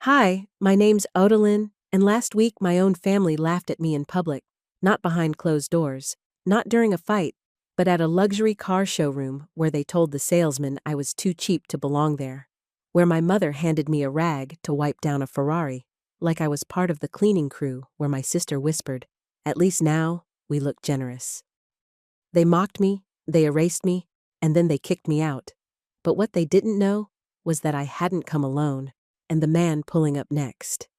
Hi, my name's Odalyn, and last week my own family laughed at me in public, not behind closed doors, not during a fight, but at a luxury car showroom where they told the salesman I was too cheap to belong there, where my mother handed me a rag to wipe down a Ferrari, like I was part of the cleaning crew, where my sister whispered, "At least now, we look generous." They mocked me, they erased me, and then they kicked me out. But what they didn't know was that I hadn't come alone, and the man pulling up next.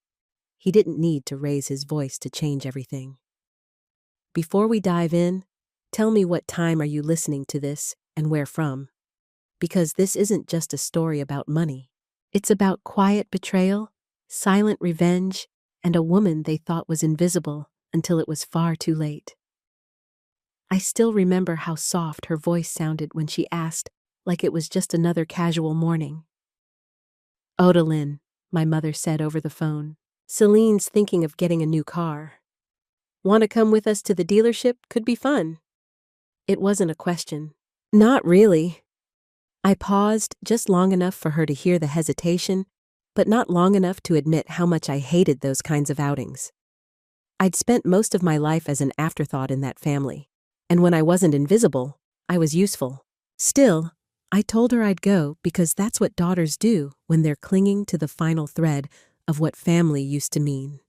He didn't need to raise his voice to change everything. Before we dive in, tell me what time are you listening to this and where from? Because this isn't just a story about money. It's about quiet betrayal, silent revenge, and a woman they thought was invisible until it was far too late. I still remember how soft her voice sounded when she asked, like it was just another casual morning. "Odalyn," my mother said over the phone. "Celine's thinking of getting a new car. Want to come with us to the dealership? Could be fun." It wasn't a question. Not really. I paused just long enough for her to hear the hesitation, but not long enough to admit how much I hated those kinds of outings. I'd spent most of my life as an afterthought in that family, and when I wasn't invisible, I was useful. Still, I told her I'd go because that's what daughters do when they're clinging to the final thread of what family used to mean.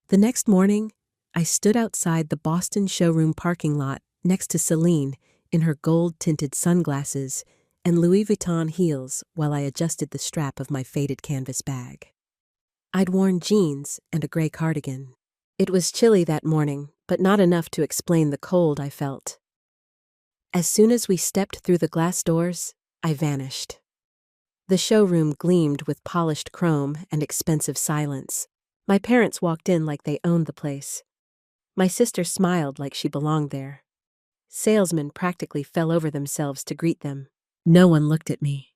The next morning, I stood outside the Boston showroom parking lot next to Celine in her gold-tinted sunglasses and Louis Vuitton heels while I adjusted the strap of my faded canvas bag. I'd worn jeans and a gray cardigan. It was chilly that morning, but not enough to explain the cold I felt. As soon as we stepped through the glass doors, I vanished. The showroom gleamed with polished chrome and expensive silence. My parents walked in like they owned the place. My sister smiled like she belonged there. Salesmen practically fell over themselves to greet them. No one looked at me.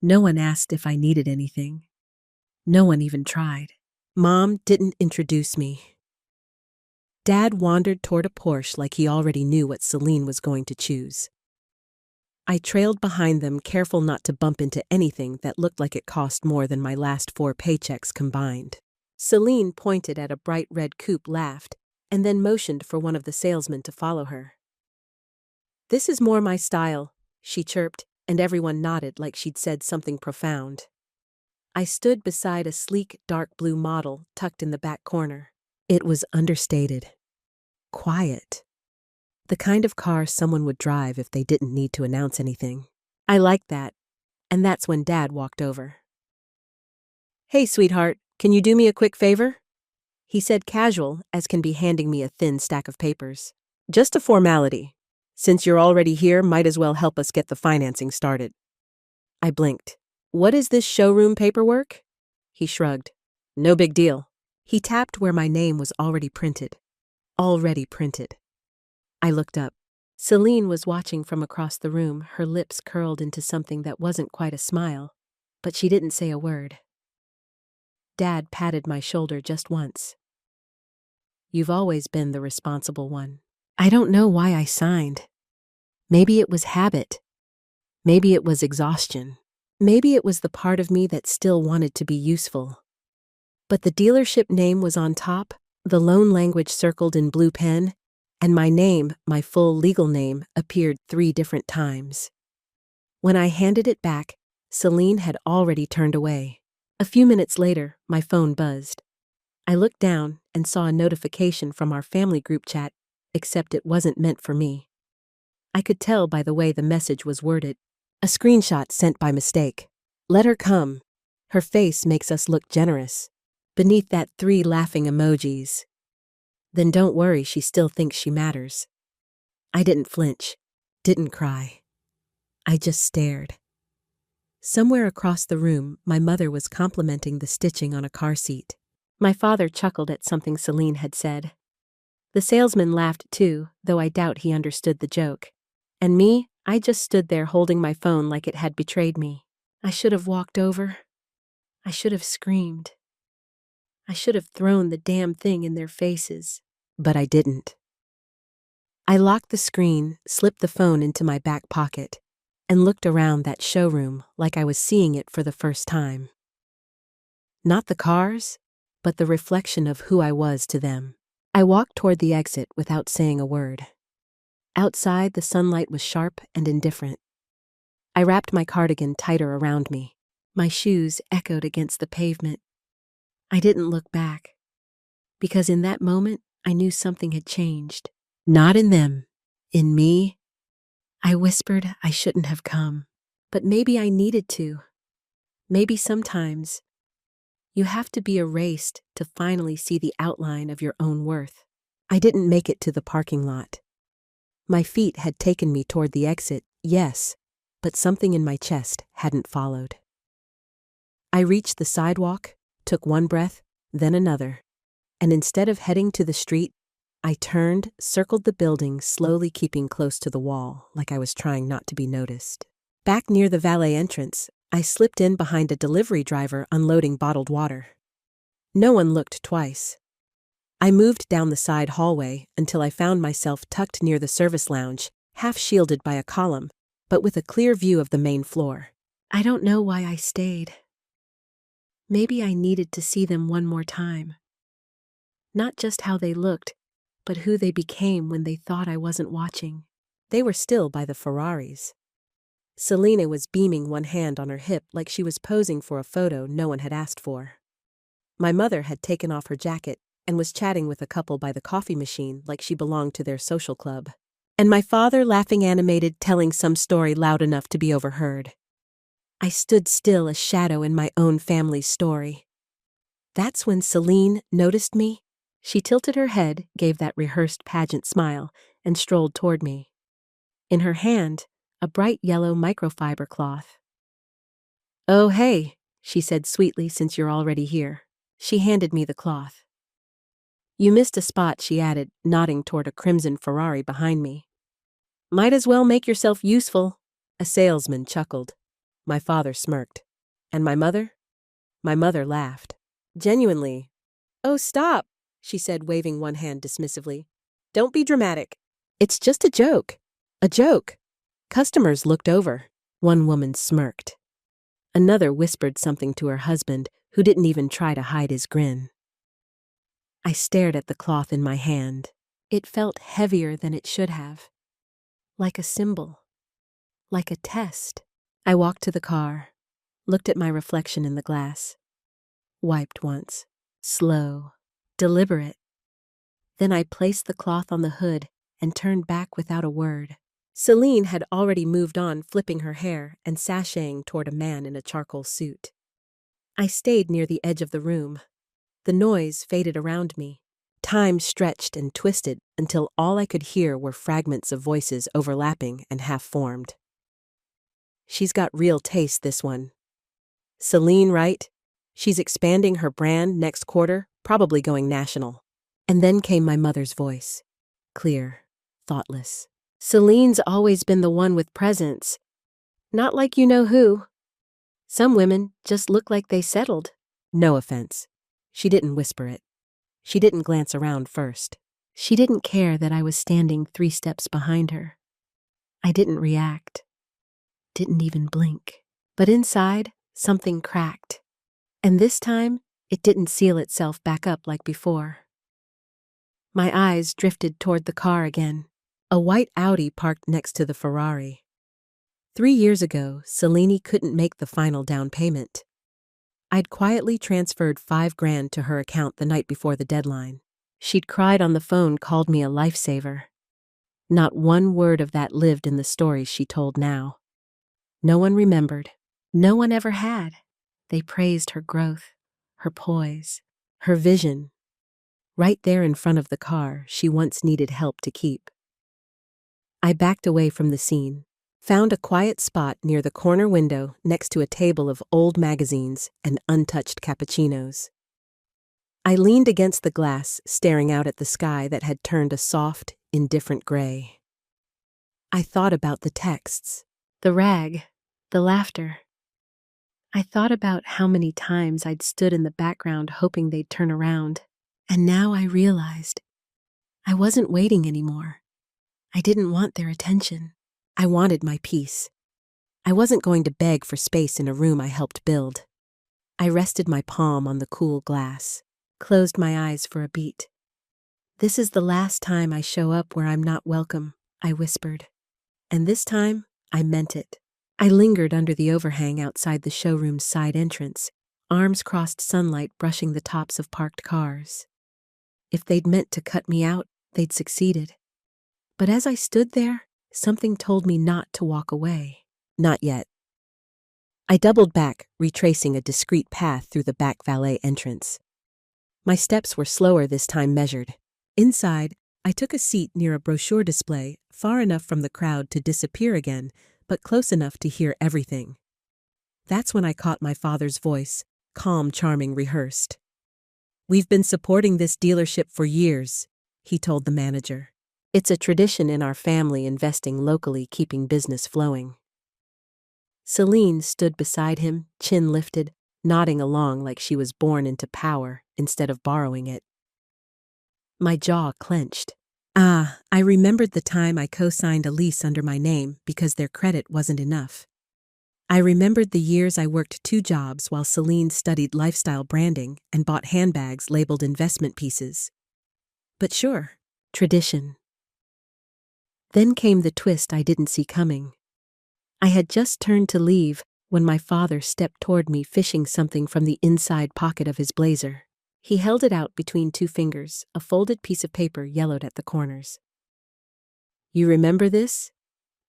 No one asked if I needed anything. No one even tried. Mom didn't introduce me. Dad wandered toward a Porsche like he already knew what Celine was going to choose. I trailed behind them, careful not to bump into anything that looked like it cost more than my last 4 paychecks combined. Celine pointed at a bright red coupe, laughed, and then motioned for one of the salesmen to follow her. "This is more my style," she chirped, and everyone nodded like she'd said something profound. I stood beside a sleek, dark blue model tucked in the back corner. It was understated. Quiet. The kind of car someone would drive if they didn't need to announce anything. I liked that, and that's when Dad walked over. "Hey, sweetheart, can you do me a quick favor?" He said, casual as can be handing me a thin stack of papers. "Just a formality. Since you're already here, might as well help us get the financing started." I blinked. "What is this showroom paperwork?" He shrugged. "No big deal." He tapped where my name was already printed. Already printed. I looked up. Celine was watching from across the room, her lips curled into something that wasn't quite a smile, but she didn't say a word. Dad patted my shoulder just once. "You've always been the responsible one." I don't know why I signed. Maybe it was habit. Maybe it was exhaustion. Maybe it was the part of me that still wanted to be useful. But the dealership name was on top, the loan language circled in blue pen, and my name, my full legal name, appeared 3 different times. When I handed it back, Celine had already turned away. A few minutes later, my phone buzzed. I looked down and saw a notification from our family group chat, except it wasn't meant for me. I could tell by the way the message was worded. A screenshot sent by mistake. "Let her come. Her face makes us look generous." Beneath that 3 laughing emojis. "Then don't worry, she still thinks she matters." I didn't flinch, didn't cry. I just stared. Somewhere across the room, my mother was complimenting the stitching on a car seat. My father chuckled at something Celine had said. The salesman laughed too, though I doubt he understood the joke. And me, I just stood there holding my phone like it had betrayed me. I should have walked over. I should have screamed. I should have thrown the damn thing in their faces. But I didn't. I locked the screen, slipped the phone into my back pocket, and looked around that showroom like I was seeing it for the first time. Not the cars, but the reflection of who I was to them. I walked toward the exit without saying a word. Outside, the sunlight was sharp and indifferent. I wrapped my cardigan tighter around me. My shoes echoed against the pavement. I didn't look back, because in that moment, I knew something had changed. Not in them, in me. I whispered I shouldn't have come, but maybe I needed to. Maybe sometimes you have to be erased to finally see the outline of your own worth. I didn't make it to the parking lot. My feet had taken me toward the exit, yes, but something in my chest hadn't followed. I reached the sidewalk, took one breath, then another, and instead of heading to the street, I turned, circled the building, slowly keeping close to the wall, like I was trying not to be noticed. Back near the valet entrance, I slipped in behind a delivery driver unloading bottled water. No one looked twice. I moved down the side hallway until I found myself tucked near the service lounge, half shielded by a column, but with a clear view of the main floor. I don't know why I stayed. Maybe I needed to see them one more time. Not just how they looked, but who they became when they thought I wasn't watching. They were still by the Ferraris. Selena was beaming one hand on her hip like she was posing for a photo no one had asked for. My mother had taken off her jacket and was chatting with a couple by the coffee machine like she belonged to their social club. And my father laughing animated, telling some story loud enough to be overheard. I stood still, a shadow in my own family's story. That's when Celine noticed me. She tilted her head, gave that rehearsed pageant smile, and strolled toward me. In her hand, a bright yellow microfiber cloth. "Oh, hey," she said sweetly, "since you're already here." She handed me the cloth. "You missed a spot," she added, nodding toward a crimson Ferrari behind me. "Might as well make yourself useful." A salesman chuckled. My father smirked. And my mother? My mother laughed. Genuinely. "Oh, stop," she said, waving one hand dismissively. "Don't be dramatic. It's just a joke. A joke." Customers looked over. One woman smirked. Another whispered something to her husband, who didn't even try to hide his grin. I stared at the cloth in my hand. It felt heavier than it should have. Like a symbol. Like a test. I walked to the car, looked at my reflection in the glass. Wiped once. Slow. Deliberate. Then I placed the cloth on the hood and turned back without a word. Celine had already moved on, flipping her hair and sashaying toward a man in a charcoal suit. I stayed near the edge of the room. The noise faded around me. Time stretched and twisted until all I could hear were fragments of voices overlapping and half-formed. "She's got real taste, this one. Celine, right? She's expanding her brand next quarter, probably going national." And then came my mother's voice. Clear, thoughtless. "Celine's always been the one with presence. Not like you know who. Some women just look like they settled." No offense. She didn't whisper it. She didn't glance around first. She didn't care that I was standing 3 steps behind her. I didn't react. Didn't even blink. But inside, something cracked. And this time, it didn't seal itself back up like before. My eyes drifted toward the car again. A white Audi parked next to the Ferrari. 3 years ago, Celine couldn't make the final down payment. I'd quietly transferred $5,000 to her account the night before the deadline. She'd cried on the phone, called me a lifesaver. Not one word of that lived in the stories she told now. No one remembered. No one ever had. They praised her growth, her poise, her vision. Right there in front of the car she once needed help to keep. I backed away from the scene, found a quiet spot near the corner window next to a table of old magazines and untouched cappuccinos. I leaned against the glass, staring out at the sky that had turned a soft, indifferent gray. I thought about the texts, the rag, the laughter. I thought about how many times I'd stood in the background hoping they'd turn around. And now I realized I wasn't waiting anymore. I didn't want their attention. I wanted my peace. I wasn't going to beg for space in a room I helped build. I rested my palm on the cool glass, closed my eyes for a beat. "This is the last time I show up where I'm not welcome," I whispered. And this time, I meant it. I lingered under the overhang outside the showroom's side entrance, arms crossed, sunlight brushing the tops of parked cars. If they'd meant to cut me out, they'd succeeded. But as I stood there, something told me not to walk away. Not yet. I doubled back, retracing a discreet path through the back valet entrance. My steps were slower this time, measured. Inside, I took a seat near a brochure display, far enough from the crowd to disappear again, but close enough to hear everything. That's when I caught my father's voice, calm, charming, rehearsed. "We've been supporting this dealership for years," he told the manager. "It's a tradition in our family, investing locally, keeping business flowing." Celine stood beside him, chin lifted, nodding along like she was born into power instead of borrowing it. My jaw clenched. I remembered the time I co-signed a lease under my name because their credit wasn't enough. I remembered the years I worked 2 jobs while Celine studied lifestyle branding and bought handbags labeled investment pieces. But sure, tradition. Then came the twist I didn't see coming. I had just turned to leave when my father stepped toward me, fishing something from the inside pocket of his blazer. He held it out between 2 fingers, a folded piece of paper yellowed at the corners. "You remember this?"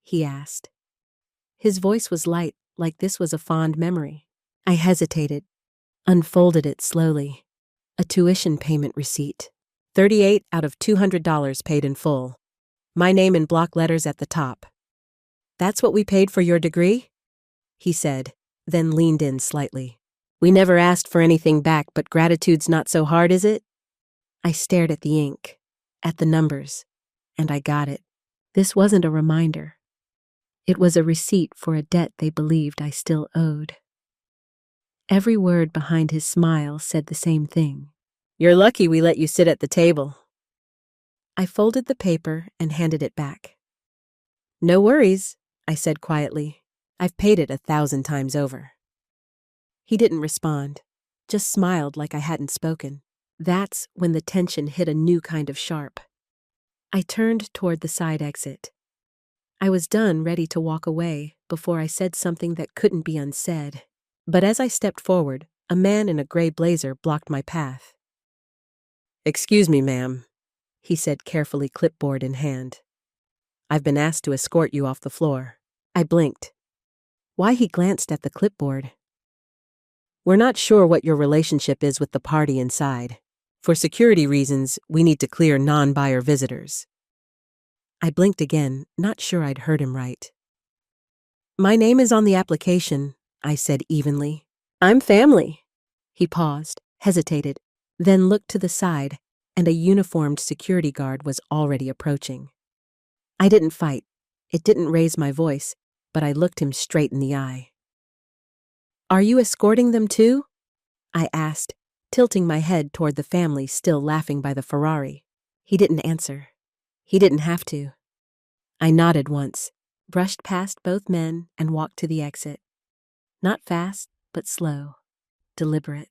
he asked. His voice was light, like this was a fond memory. I hesitated, unfolded it slowly. A tuition payment receipt. 38 out of $200 paid in full. My name in block letters at the top. "That's what we paid for your degree?" he said, then leaned in slightly. "We never asked for anything back, but gratitude's not so hard, is it?" I stared at the ink, at the numbers, and I got it. This wasn't a reminder. It was a receipt for a debt they believed I still owed. Every word behind his smile said the same thing. "You're lucky we let you sit at the table." I folded the paper and handed it back. "No worries," I said quietly. "I've paid it 1,000 times over." He didn't respond, just smiled like I hadn't spoken. That's when the tension hit a new kind of sharp. I turned toward the side exit. I was done, ready to walk away, before I said something that couldn't be unsaid. But as I stepped forward, a man in a gray blazer blocked my path. "Excuse me, ma'am," he said carefully, clipboard in hand. "I've been asked to escort you off the floor." I blinked. Why he glanced at the clipboard? "We're not sure what your relationship is with the party inside. For security reasons, we need to clear non-buyer visitors." I blinked again, not sure I'd heard him right. "My name is on the application," I said evenly. "I'm family." He paused, hesitated, then looked to the side, and a uniformed security guard was already approaching. I didn't fight. It didn't raise my voice, but I looked him straight in the eye. "Are you escorting them too?" I asked, tilting my head toward the family still laughing by the Ferrari. He didn't answer. He didn't have to. I nodded once, brushed past both men, and walked to the exit. Not fast, but slow, deliberate.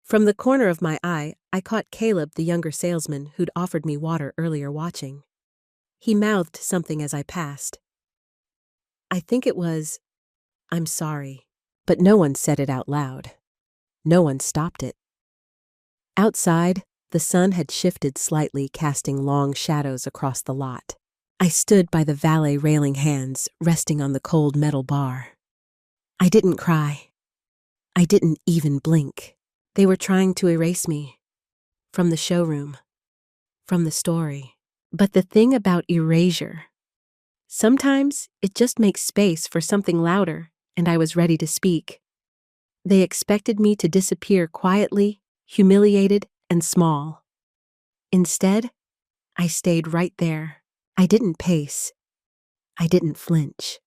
From the corner of my eye, I caught Caleb, the younger salesman who'd offered me water earlier, watching. He mouthed something as I passed. I think it was, "I'm sorry," but no one said it out loud. No one stopped it. Outside, the sun had shifted slightly, casting long shadows across the lot. I stood by the valet railing, hands resting on the cold metal bar. I didn't cry. I didn't even blink. They were trying to erase me. From the showroom. From the story. But the thing about erasure, sometimes it just makes space for something louder, and I was ready to speak. They expected me to disappear quietly, humiliated, and small. Instead, I stayed right there. I didn't pace. I didn't flinch.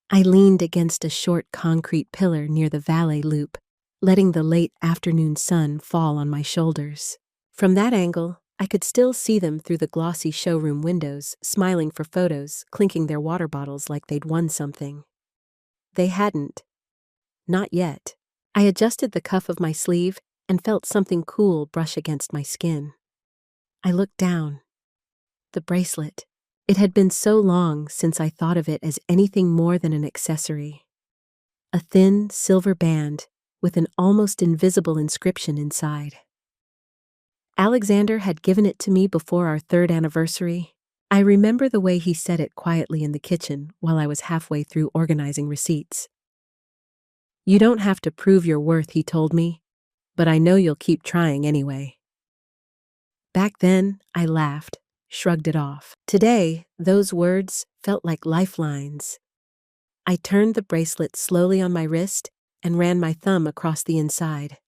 I leaned against a short concrete pillar near the valet loop, letting the late afternoon sun fall on my shoulders. From that angle, I could still see them through the glossy showroom windows, smiling for photos, clinking their water bottles like they'd won something. They hadn't. Not yet. I adjusted the cuff of my sleeve and felt something cool brush against my skin. I looked down. The bracelet. It had been so long since I thought of it as anything more than an accessory. A thin, silver band with an almost invisible inscription inside. Alexander had given it to me before our 3rd anniversary. I remember the way he said it quietly in the kitchen while I was halfway through organizing receipts. "You don't have to prove your worth," he told me, "but I know you'll keep trying anyway." Back then, I laughed, shrugged it off. Today, those words felt like lifelines. I turned the bracelet slowly on my wrist and ran my thumb across the inside.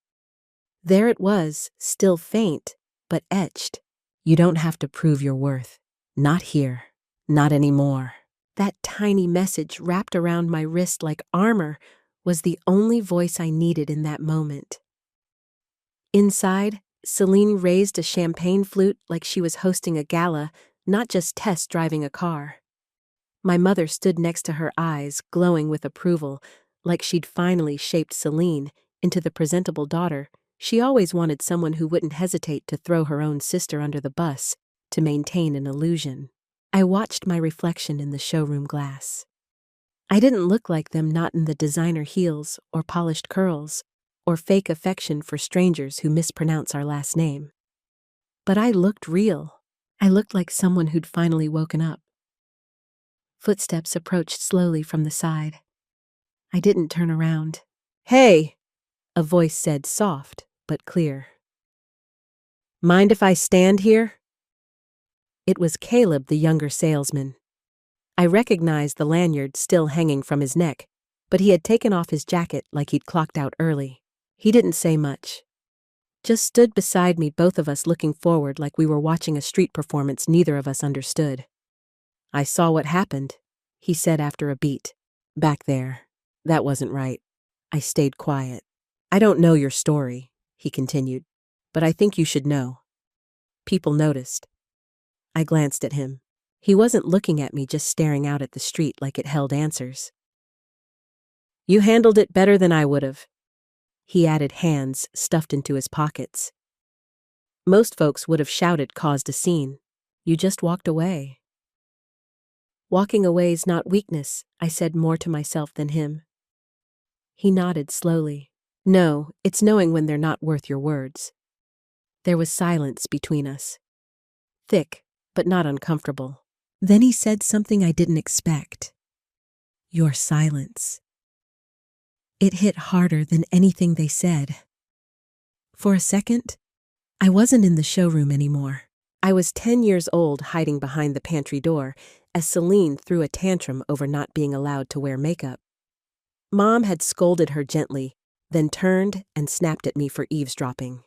There it was, still faint, but etched. "You don't have to prove your worth. Not here. Not anymore." That tiny message wrapped around my wrist like armor was the only voice I needed in that moment. Inside, Celine raised a champagne flute like she was hosting a gala, not just test driving a car. My mother stood next to her, eyes glowing with approval, like she'd finally shaped Celine into the presentable daughter she always wanted, someone who wouldn't hesitate to throw her own sister under the bus to maintain an illusion. I watched my reflection in the showroom glass. I didn't look like them, not in the designer heels or polished curls or fake affection for strangers who mispronounce our last name. But I looked real. I looked like someone who'd finally woken up. Footsteps approached slowly from the side. I didn't turn around. "Hey," a voice said, soft but clear. "Mind if I stand here?" It was Caleb, the younger salesman. I recognized the lanyard still hanging from his neck, but he had taken off his jacket like he'd clocked out early. He didn't say much. Just stood beside me, both of us looking forward like we were watching a street performance neither of us understood. "I saw what happened," he said after a beat. "Back there. That wasn't right." I stayed quiet. "I don't know your story," he continued, "but I think you should know. People noticed." I glanced at him. He wasn't looking at me, just staring out at the street like it held answers. "You handled it better than I would have," he added, hands stuffed into his pockets. "Most folks would have shouted, caused a scene. You just walked away." "Walking away's not weakness," I said, more to myself than him. He nodded slowly. "No, it's knowing when they're not worth your words." There was silence between us. Thick, but not uncomfortable. Then he said something I didn't expect. "Your silence." It hit harder than anything they said. For a second, I wasn't in the showroom anymore. I was 10 years old, hiding behind the pantry door as Celine threw a tantrum over not being allowed to wear makeup. Mom had scolded her gently, then turned and snapped at me for eavesdropping.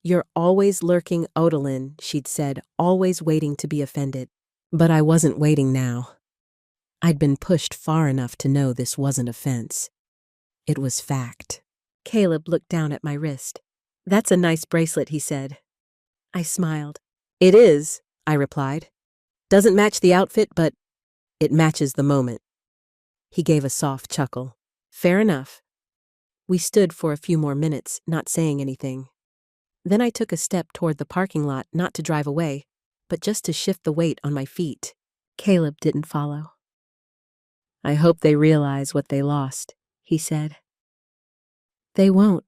"You're always lurking, Odalyn," she'd said, always waiting to be offended. But I wasn't waiting now. I'd been pushed far enough to know this wasn't offense. It was fact. Caleb looked down at my wrist. "That's a nice bracelet," he said. I smiled. "It is," I replied. "Doesn't match the outfit, but it matches the moment." He gave a soft chuckle. "Fair enough." We stood for a few more minutes, not saying anything. Then I took a step toward the parking lot, not to drive away, but just to shift the weight on my feet. Caleb didn't follow. "I hope they realize what they lost," he said. "They won't,"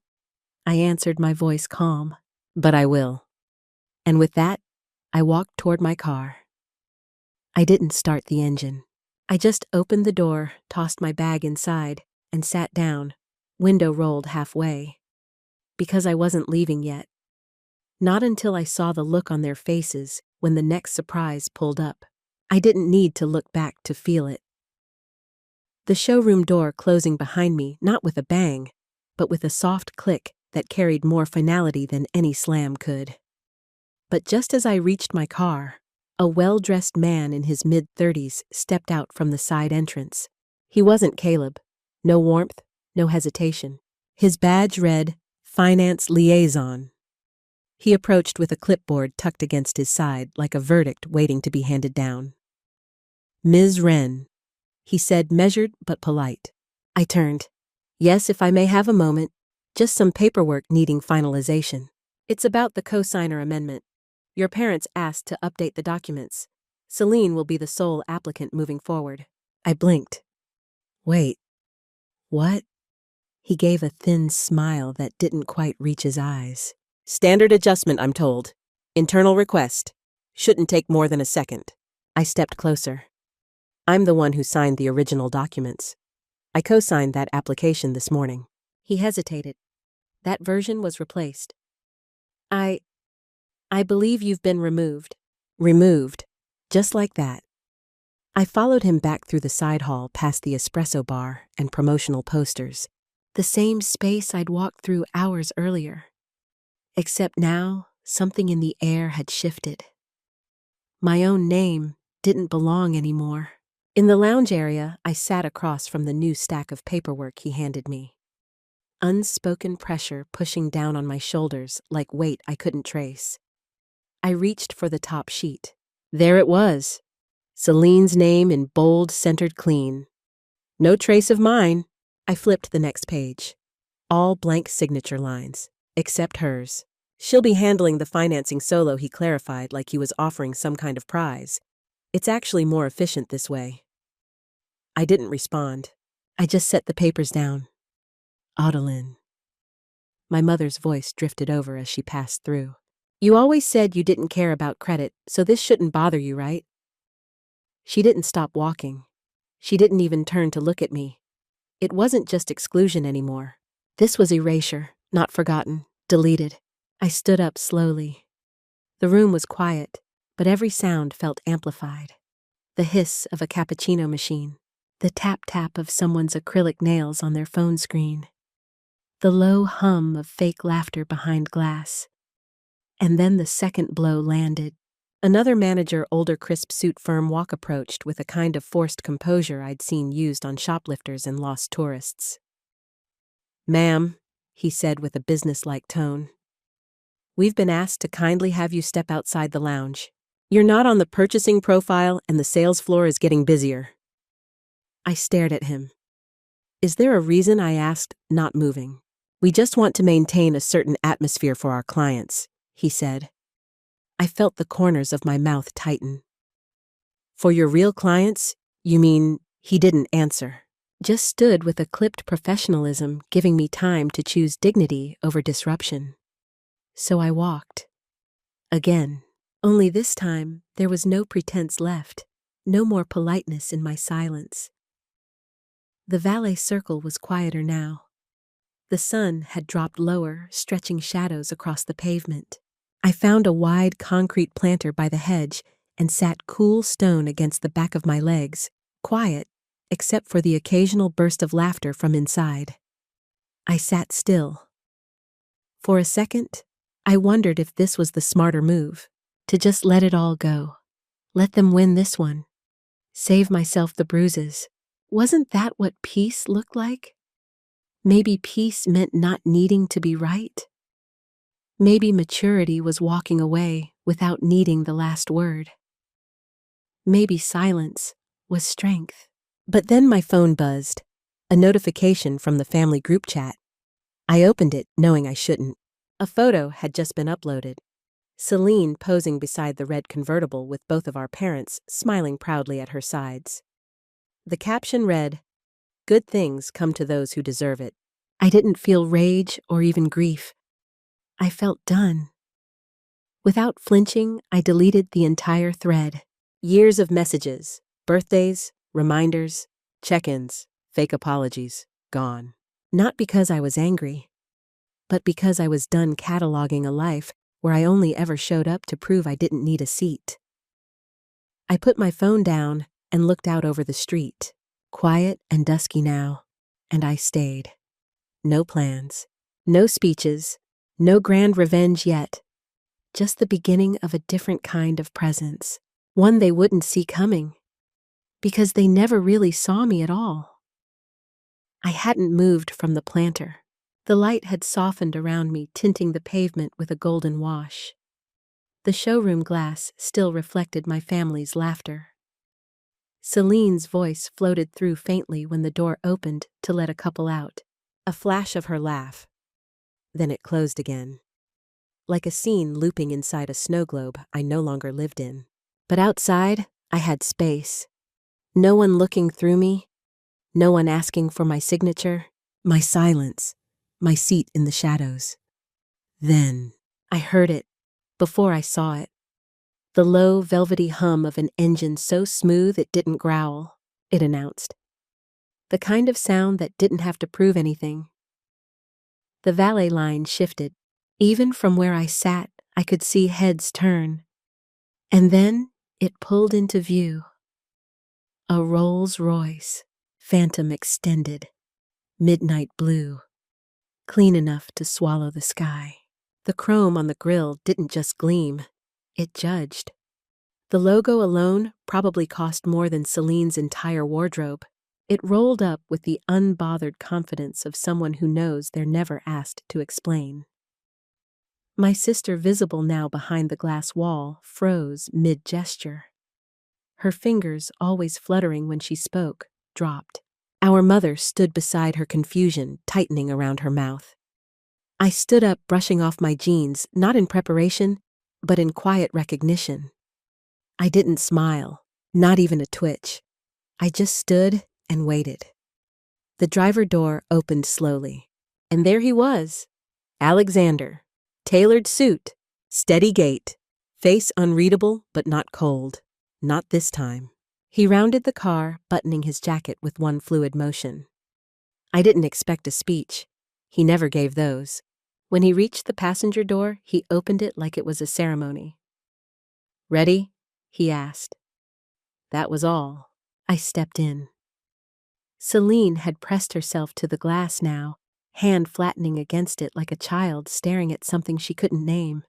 I answered, my voice calm. "But I will." And with that, I walked toward my car. I didn't start the engine. I just opened the door, tossed my bag inside, and sat down, window rolled halfway. Because I wasn't leaving yet. Not until I saw the look on their faces when the next surprise pulled up. I didn't need to look back to feel it. The showroom door closing behind me, not with a bang, but with a soft click that carried more finality than any slam could. But just as I reached my car, a well-dressed man in his mid-30s stepped out from the side entrance. He wasn't Caleb. No warmth, no hesitation. His badge read, "Finance Liaison." He approached with a clipboard tucked against his side like a verdict waiting to be handed down. "Ms. Wren," he said, measured but polite. I turned. Yes, if I may have a moment. Just some paperwork needing finalization. It's about the cosigner amendment. Your parents asked to update the documents. Celine will be the sole applicant moving forward. I blinked. Wait. What? He gave a thin smile that didn't quite reach his eyes. Standard adjustment, I'm told. Internal request. Shouldn't take more than a second. I stepped closer. I'm the one who signed the original documents. I co-signed that application this morning. He hesitated. That version was replaced. I believe you've been removed. Removed. Just like that. I followed him back through the side hall past the espresso bar and promotional posters. The same space I'd walked through hours earlier. Except now, something in the air had shifted. My own name didn't belong anymore. In the lounge area, I sat across from the new stack of paperwork he handed me. Unspoken pressure pushing down on my shoulders like weight I couldn't trace. I reached for the top sheet. There it was. Celine's name in bold, centered clean. No trace of mine. I flipped the next page. All blank signature lines, except hers. She'll be handling the financing solo, he clarified, like he was offering some kind of prize. It's actually more efficient this way. I didn't respond. I just set the papers down. Adeline. My mother's voice drifted over as she passed through. You always said you didn't care about credit, so this shouldn't bother you, right? She didn't stop walking. She didn't even turn to look at me. It wasn't just exclusion anymore. This was erasure, not forgotten, deleted. I stood up slowly. The room was quiet, but every sound felt amplified. The hiss of a cappuccino machine, the tap-tap of someone's acrylic nails on their phone screen, the low hum of fake laughter behind glass. And then the second blow landed. Another manager, older crisp suit firm walk approached with a kind of forced composure I'd seen used on shoplifters and lost tourists. Ma'am, he said with a businesslike tone, we've been asked to kindly have you step outside the lounge. You're not on the purchasing profile and the sales floor is getting busier. I stared at him. Is there a reason, I asked, not moving? We just want to maintain a certain atmosphere for our clients, he said. I felt the corners of my mouth tighten. For your real clients, you mean? He didn't answer. Just stood with a clipped professionalism, giving me time to choose dignity over disruption. So I walked. Again. Only this time, there was no pretense left, no more politeness in my silence. The valet circle was quieter now. The sun had dropped lower, stretching shadows across the pavement. I found a wide concrete planter by the hedge and sat cool stone against the back of my legs, quiet, except for the occasional burst of laughter from inside. I sat still. For a second, I wondered if this was the smarter move, to just let it all go. Let them win this one. Save myself the bruises. Wasn't that what peace looked like? Maybe peace meant not needing to be right? Maybe maturity was walking away without needing the last word. Maybe silence was strength. But then my phone buzzed, a notification from the family group chat. I opened it, knowing I shouldn't. A photo had just been uploaded. Celine posing beside the red convertible with both of our parents smiling proudly at her sides. The caption read, "Good things come to those who deserve it." I didn't feel rage or even grief. I felt done. Without flinching, I deleted the entire thread. Years of messages, birthdays, reminders, check-ins, fake apologies, gone. Not because I was angry, but because I was done cataloging a life where I only ever showed up to prove I didn't need a seat. I put my phone down and looked out over the street, quiet and dusky now, and I stayed. No plans, no speeches, no grand revenge yet. Just the beginning of a different kind of presence, one they wouldn't see coming, because they never really saw me at all. I hadn't moved from the planter. The light had softened around me, tinting the pavement with a golden wash. The showroom glass still reflected my family's laughter. Celine's voice floated through faintly when the door opened to let a couple out. A flash of her laugh. Then it closed again. Like a scene looping inside a snow globe I no longer lived in. But outside, I had space. No one looking through me. No one asking for my signature. My silence. My seat in the shadows. Then, I heard it, before I saw it. The low, velvety hum of an engine so smooth it didn't growl, it announced. The kind of sound that didn't have to prove anything. The valet line shifted. Even from where I sat, I could see heads turn. And then it pulled into view. A Rolls-Royce, Phantom extended, midnight blue, clean enough to swallow the sky. The chrome on the grille didn't just gleam, it judged. The logo alone probably cost more than Celine's entire wardrobe. It rolled up with the unbothered confidence of someone who knows they're never asked to explain. My sister, visible now behind the glass wall, froze mid-gesture. Her fingers, always fluttering when she spoke, dropped. Our mother stood beside her, confusion tightening around her mouth. I stood up, brushing off my jeans, not in preparation, but in quiet recognition. I didn't smile, not even a twitch. I just stood and waited. The driver door opened slowly, and there he was, Alexander. Tailored suit, steady gait, face unreadable but not cold. Not this time. He rounded the car, buttoning his jacket with one fluid motion. I didn't expect a speech. He never gave those. When he reached the passenger door, he opened it like it was a ceremony. "Ready?" he asked. That was all. I stepped in. Celine had pressed herself to the glass now, hand flattening against it like a child staring at something she couldn't name.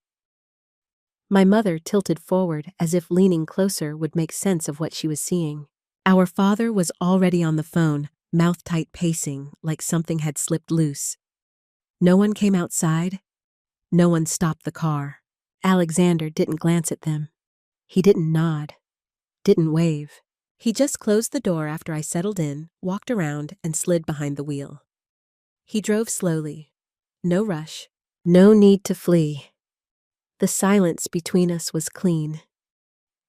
My mother tilted forward as if leaning closer would make sense of what she was seeing. Our father was already on the phone, mouth-tight pacing like something had slipped loose. No one came outside. No one stopped the car. Alexander didn't glance at them. He didn't nod. Didn't wave. He just closed the door after I settled in, walked around, and slid behind the wheel. He drove slowly. No rush. No need to flee. The silence between us was clean.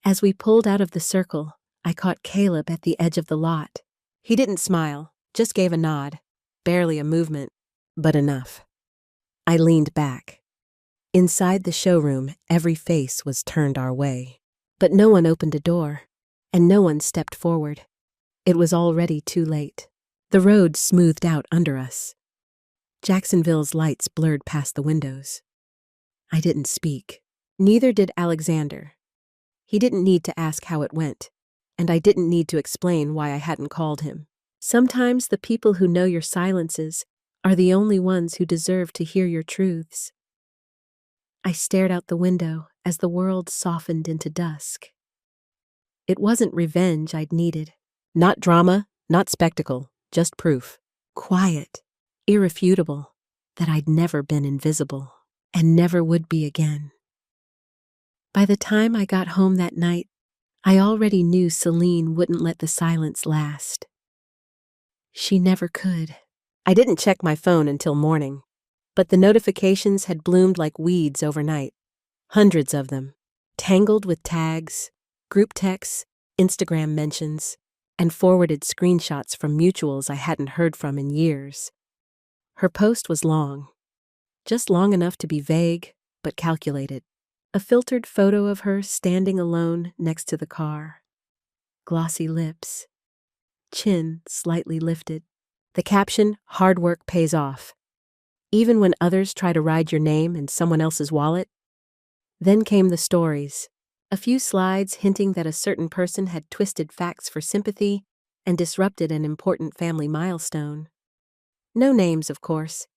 As we pulled out of the circle, I caught Caleb at the edge of the lot. He didn't smile, just gave a nod. Barely a movement, but enough. I leaned back. Inside the showroom, every face was turned our way. But no one opened a door, and no one stepped forward. It was already too late. The road smoothed out under us. Jacksonville's lights blurred past the windows. I didn't speak. Neither did Alexander. He didn't need to ask how it went, and I didn't need to explain why I hadn't called him. Sometimes the people who know your silences are the only ones who deserve to hear your truths. I stared out the window as the world softened into dusk. It wasn't revenge I'd needed. Not drama, not spectacle, just proof. Quiet, irrefutable, that I'd never been invisible. And never would be again. By the time I got home that night, I already knew Celine wouldn't let the silence last. She never could. I didn't check my phone until morning, but the notifications had bloomed like weeds overnight. Hundreds of them, tangled with tags, group texts, Instagram mentions, and forwarded screenshots from mutuals I hadn't heard from in years. Her post was long. Just long enough to be vague, but calculated. A filtered photo of her standing alone next to the car. Glossy lips. Chin slightly lifted. The caption, "Hard work pays off." Even when others try to ride your name in someone else's wallet. Then came the stories. A few slides hinting that a certain person had twisted facts for sympathy and disrupted an important family milestone. No names, of course.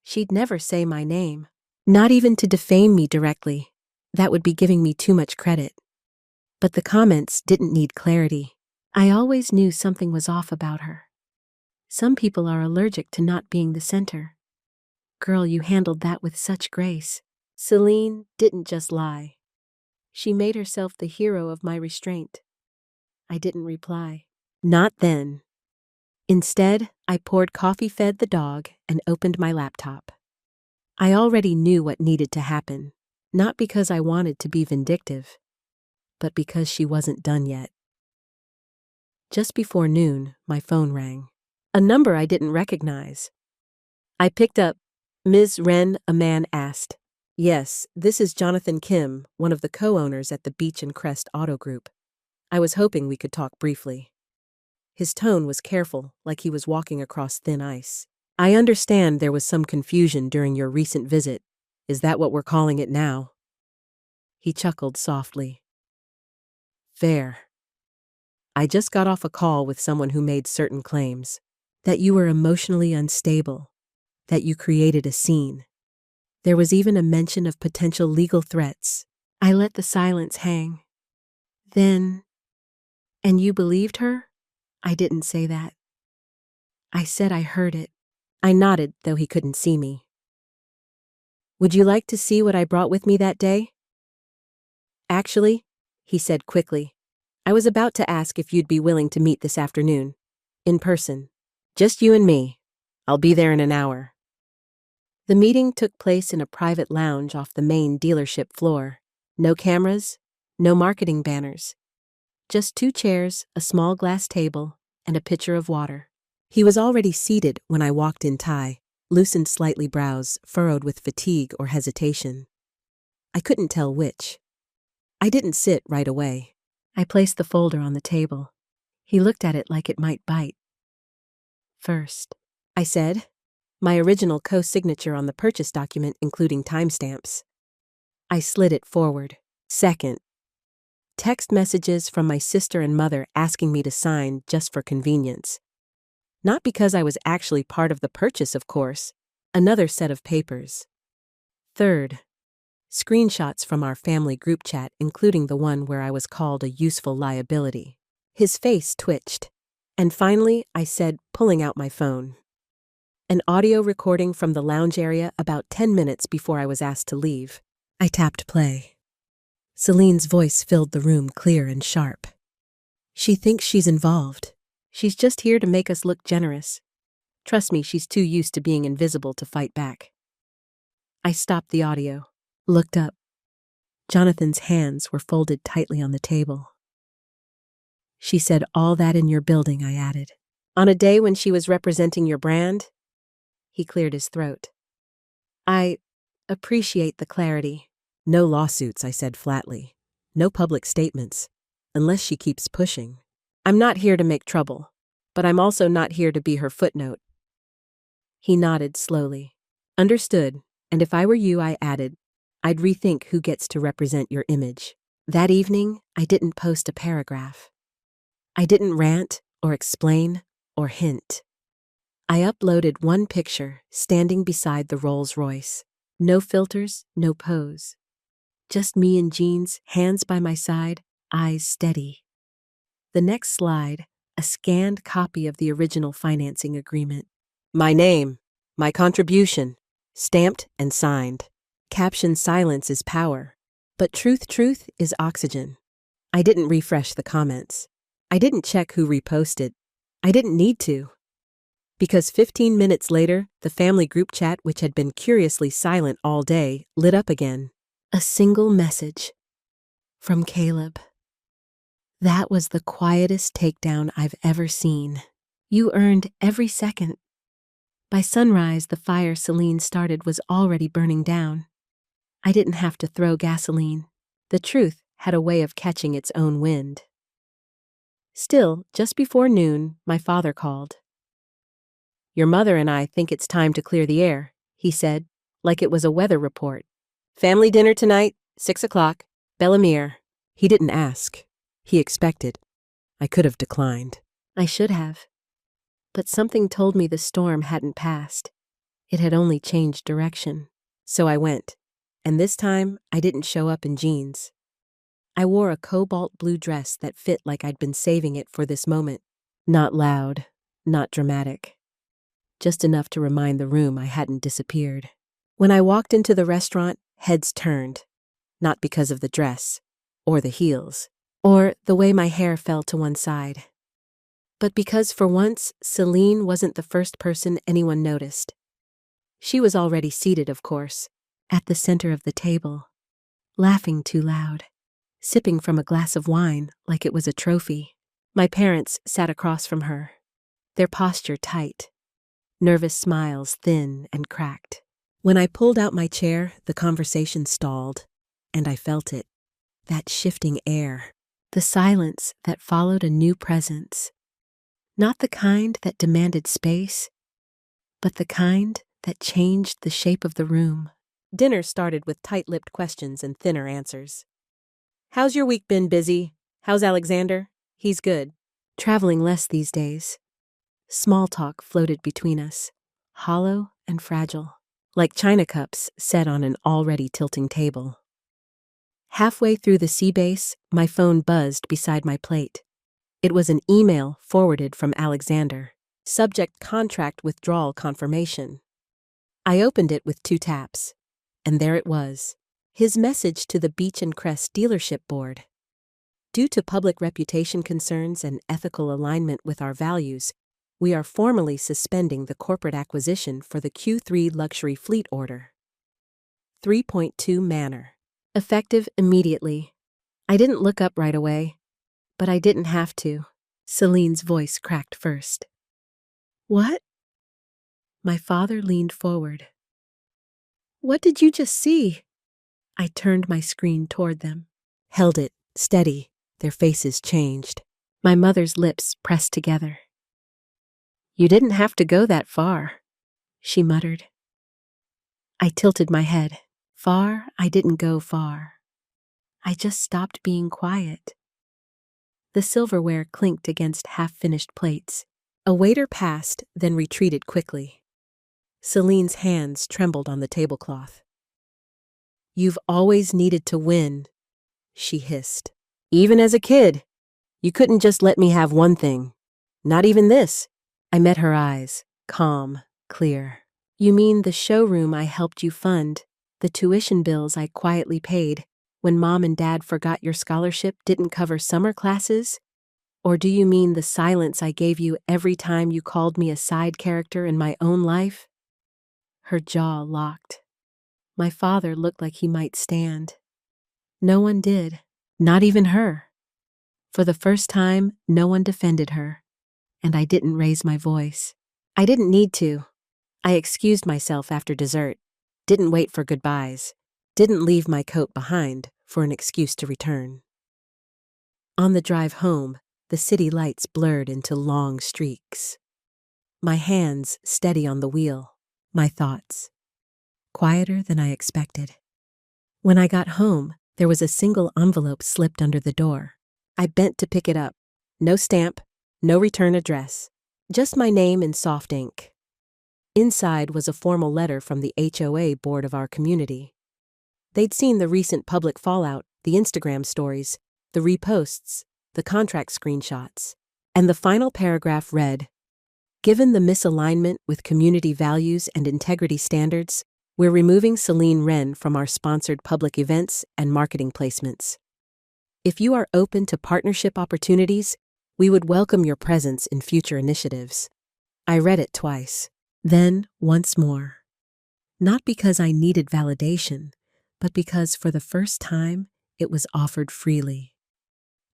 She'd never say my name, not even to defame me directly. That would be giving me too much credit. But the comments didn't need clarity. I always knew something was off about her. Some people are allergic to not being the center. Girl, you handled that with such grace. Celine didn't just lie. She made herself the hero of my restraint. I didn't reply. Not then. Instead, I poured coffee, fed the dog, and opened my laptop. I already knew what needed to happen, not because I wanted to be vindictive, but because she wasn't done yet. Just before noon, my phone rang. A number I didn't recognize. I picked up. "Ms. Wren," a man asked. "Yes, this is Jonathan Kim, one of the co-owners at the Beach and Crest Auto Group. I was hoping we could talk briefly." His tone was careful, like he was walking across thin ice. "I understand there was some confusion during your recent visit. Is that what we're calling it now?" He chuckled softly. "Fair. I just got off a call with someone who made certain claims. That you were emotionally unstable. That you created a scene. There was even a mention of potential legal threats." I let the silence hang. "Then, and you believed her?" "I didn't say that. I said I heard it." I nodded, though he couldn't see me. "Would you like to see what I brought with me that day?" "Actually," he said quickly, "I was about to ask if you'd be willing to meet this afternoon. In person. Just you and me. I'll be there in an hour." The meeting took place in a private lounge off the main dealership floor. No cameras, no marketing banners. Just 2 chairs, a small glass table, and a pitcher of water. He was already seated when I walked in, tie, loosened slightly brows, furrowed with fatigue or hesitation. I couldn't tell which. I didn't sit right away. I placed the folder on the table. He looked at it like it might bite. "First," I said, my original co-signature on the purchase document including timestamps. I slid it forward. "Second, text messages from my sister and mother asking me to sign just for convenience. Not because I was actually part of the purchase, of course. Another set of papers. Third, screenshots from our family group chat, including the one where I was called a useful liability." His face twitched. And finally, I said, pulling out my phone. "An audio recording from the lounge area about 10 minutes before I was asked to leave." I tapped play. Celine's voice filled the room clear and sharp. "She thinks she's involved. She's just here to make us look generous. Trust me, she's too used to being invisible to fight back." I stopped the audio, looked up. Jonathan's hands were folded tightly on the table. "She said all that in your building," I added. "On a day when she was representing your brand?" He cleared his throat. "I appreciate the clarity." "No lawsuits," I said flatly. "No public statements. Unless she keeps pushing. I'm not here to make trouble, but I'm also not here to be her footnote." He nodded slowly. "Understood, and if I were you," I added, "I'd rethink who gets to represent your image." That evening, I didn't post a paragraph. I didn't rant or explain or hint. I uploaded one picture, standing beside the Rolls-Royce. No filters, no pose. Just me in jeans, hands by my side, eyes steady. The next slide, a scanned copy of the original financing agreement. My name, my contribution, stamped and signed. Caption: "Silence is power, but truth is oxygen." I didn't refresh the comments. I didn't check who reposted. I didn't need to. Because 15 minutes later, the family group chat, which had been curiously silent all day, lit up again. A single message. From Caleb. "That was the quietest takedown I've ever seen. You earned every second." By sunrise, the fire Celine started was already burning down. I didn't have to throw gasoline. The truth had a way of catching its own wind. Still, just before noon, my father called. "Your mother and I think it's time to clear the air," he said, like it was a weather report. "Family dinner tonight, 6 o'clock, Bellemere." He didn't ask. He expected. I could have declined. I should have. But something told me the storm hadn't passed. It had only changed direction. So I went. And this time, I didn't show up in jeans. I wore a cobalt blue dress that fit like I'd been saving it for this moment. Not loud, not dramatic. Just enough to remind the room I hadn't disappeared. When I walked into the restaurant, heads turned. Not because of the dress, or the heels, or the way my hair fell to one side. but because for once, Celine wasn't the first person anyone noticed. She was already seated, of course, at the center of the table, laughing too loud, sipping from a glass of wine like it was a trophy. My parents sat across from her, their posture tight, nervous smiles thin and cracked. When I pulled out my chair, the conversation stalled, and I felt it, that shifting air, the silence that followed a new presence. Not the kind that demanded space, but the kind that changed the shape of the room. Dinner started with tight-lipped questions and thinner answers. "How's your week been, busy? How's Alexander?" "He's good. Traveling less these days." Small talk floated between us, hollow and fragile, like china cups set on an already tilting table. Halfway through the sea base, my phone buzzed beside my plate. It was an email forwarded from Alexander. Subject: contract withdrawal confirmation. I opened it with 2 taps, and there it was. His message to the Beach and Crest dealership board. Due to public reputation concerns and ethical alignment with our values, we are formally suspending the corporate acquisition for the Q3 luxury fleet order. 3.2 Manor. Effective immediately. I didn't look up right away, but I didn't have to. Celine's voice cracked first. "What?" My father leaned forward. "What did you just see?" I turned my screen toward them, held it steady. Their faces changed. My mother's lips pressed together. "You didn't have to go that far," she muttered. I tilted my head. Far, I didn't go far. I just stopped being quiet. The silverware clinked against half-finished plates. A waiter passed, then retreated quickly. Celine's hands trembled on the tablecloth. "You've always needed to win," she hissed. "Even as a kid. You couldn't just let me have one thing. Not even this." I met her eyes, calm, clear. "You mean the showroom I helped you fund, the tuition bills I quietly paid, when Mom and Dad forgot your scholarship didn't cover summer classes? Or do you mean the silence I gave you every time you called me a side character in my own life?" Her jaw locked. My father looked like he might stand. No one did, not even her. For the first time, no one defended her, and I didn't raise my voice. I didn't need to. I excused myself after dessert, didn't wait for goodbyes, didn't leave my coat behind for an excuse to return. On the drive home, the city lights blurred into long streaks. My hands steady on the wheel, my thoughts quieter than I expected. When I got home, there was a single envelope slipped under the door. I bent to pick it up. No stamp, no return address, just my name in soft ink. Inside was a formal letter from the HOA board of our community. They'd seen the recent public fallout, the Instagram stories, the reposts, the contract screenshots, and the final paragraph read, "Given the misalignment with community values and integrity standards, we're removing Celine Wren from our sponsored public events and marketing placements. If you are open to partnership opportunities, we would welcome your presence in future initiatives." I read it twice, then once more. Not because I needed validation, but because for the first time, it was offered freely.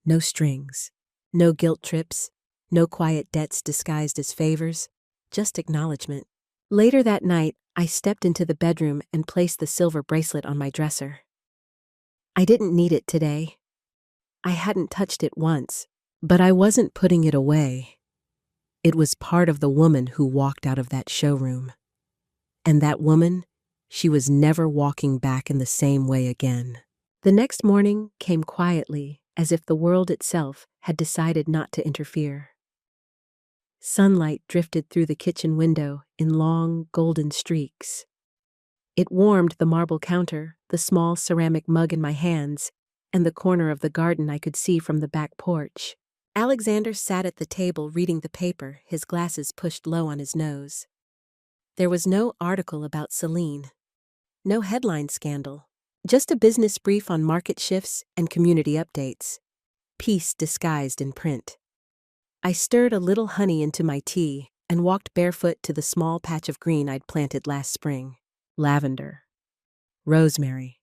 No strings, no guilt trips, no quiet debts disguised as favors, just acknowledgement. Later that night, I stepped into the bedroom and placed the silver bracelet on my dresser. I didn't need it today. I hadn't touched it once, but I wasn't putting it away. It was part of the woman who walked out of that showroom. And that woman, she was never walking back in the same way again. The next morning came quietly, as if the world itself had decided not to interfere. Sunlight drifted through the kitchen window in long, golden streaks. It warmed the marble counter, the small ceramic mug in my hands, and the corner of the garden I could see from the back porch. Alexander sat at the table reading the paper, his glasses pushed low on his nose. There was no article about Celine, no headline scandal, just a business brief on market shifts and community updates. Peace disguised in print. I stirred a little honey into my tea and walked barefoot to the small patch of green I'd planted last spring. Lavender. Rosemary.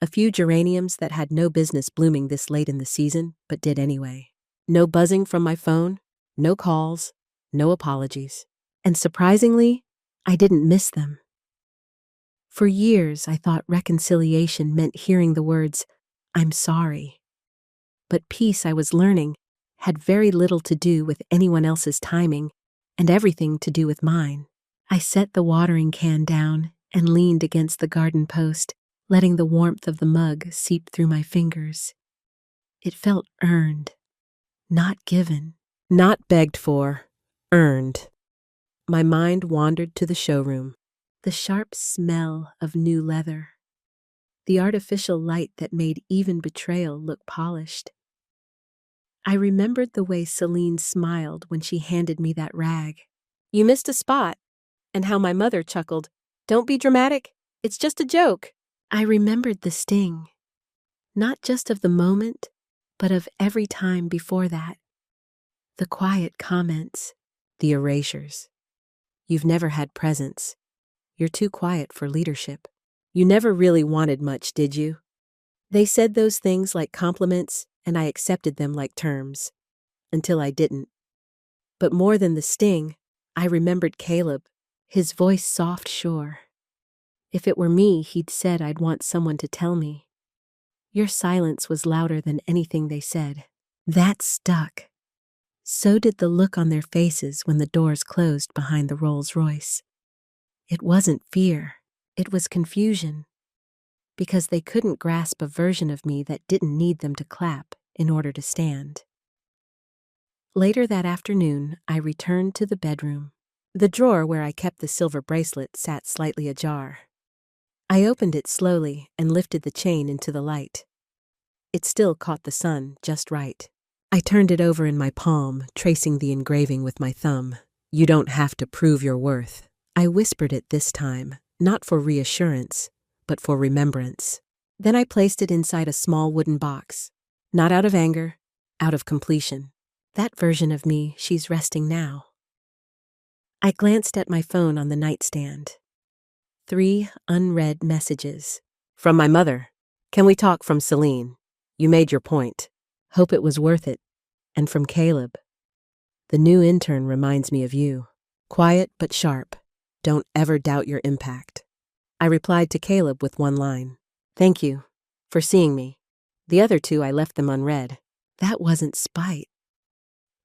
A few geraniums that had no business blooming this late in the season, but did anyway. No buzzing from my phone, no calls, no apologies. And surprisingly, I didn't miss them. For years, I thought reconciliation meant hearing the words, "I'm sorry." But peace, I was learning, had very little to do with anyone else's timing and everything to do with mine. I set the watering can down and leaned against the garden post, letting the warmth of the mug seep through my fingers. It felt earned, not given, not begged for, earned. My mind wandered to the showroom, the sharp smell of new leather, the artificial light that made even Betrayal look polished. I remembered the way Celine smiled when she handed me that rag. "You missed a spot," and how my mother chuckled, "Don't be dramatic, it's just a joke." I remembered the sting, not just of the moment, but of every time before that. The quiet comments, the erasures. "You've never had presence. You're too quiet for leadership. You never really wanted much, did you?" They said those things like compliments, and I accepted them like terms. Until I didn't. But more than the sting, I remembered Caleb, his voice soft, sure. If it were me, he'd said I'd want someone to tell me. Your silence was louder than anything they said. That stuck. So did the look on their faces when the doors closed behind the Rolls-Royce. It wasn't fear, it was confusion. Because they couldn't grasp a version of me that didn't need them to clap in order to stand. Later that afternoon, I returned to the bedroom. The drawer where I kept the silver bracelet sat slightly ajar. I opened it slowly and lifted the chain into the light. It still caught the sun just right. I turned it over in my palm, tracing the engraving with my thumb. "You don't have to prove your worth." I whispered it this time, not for reassurance, but for remembrance. Then I placed it inside a small wooden box. Not out of anger, out of completion. That version of me, she's resting now. I glanced at my phone on the nightstand. 3 unread messages. From my mother. "Can we talk?" From Celine. "You made your point. Hope it was worth it." And from Caleb. "The new intern reminds me of you. Quiet but sharp. Don't ever doubt your impact." I replied to Caleb with one line. "Thank you for seeing me." The other 2, I left them unread. That wasn't spite.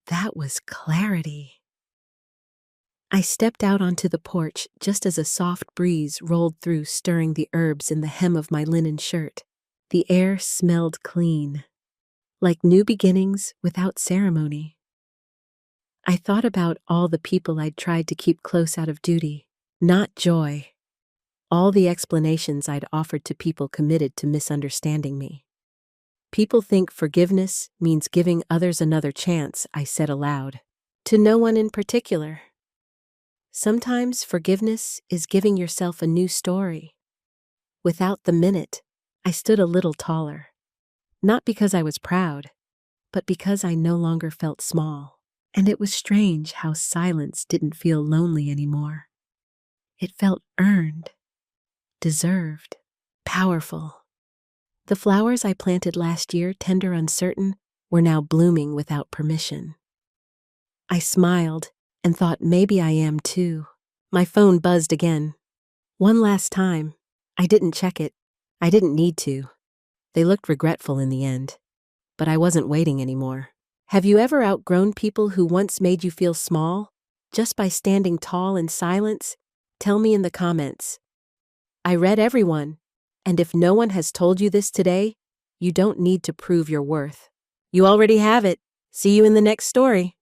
That was clarity. I stepped out onto the porch just as a soft breeze rolled through, stirring the herbs in the hem of my linen shirt. The air smelled clean, like new beginnings without ceremony. I thought about all the people I'd tried to keep close out of duty, not joy. All the explanations I'd offered to people committed to misunderstanding me. "People think forgiveness means giving others another chance," I said aloud. To no one in particular. Sometimes forgiveness is giving yourself a new story. Without the minute, I stood a little taller. Not because I was proud, but because I no longer felt small. And it was strange how silence didn't feel lonely anymore. It felt earned, deserved, powerful. The flowers I planted last year, tender, uncertain, were now blooming without permission. I smiled and thought maybe I am too. My phone buzzed again. One last time. I didn't check it. I didn't need to. They looked regretful in the end. But I wasn't waiting anymore. Have you ever outgrown people who once made you feel small, just by standing tall in silence? Tell me in the comments. I read everyone, and if no one has told you this today, you don't need to prove your worth. You already have it. See you in the next story.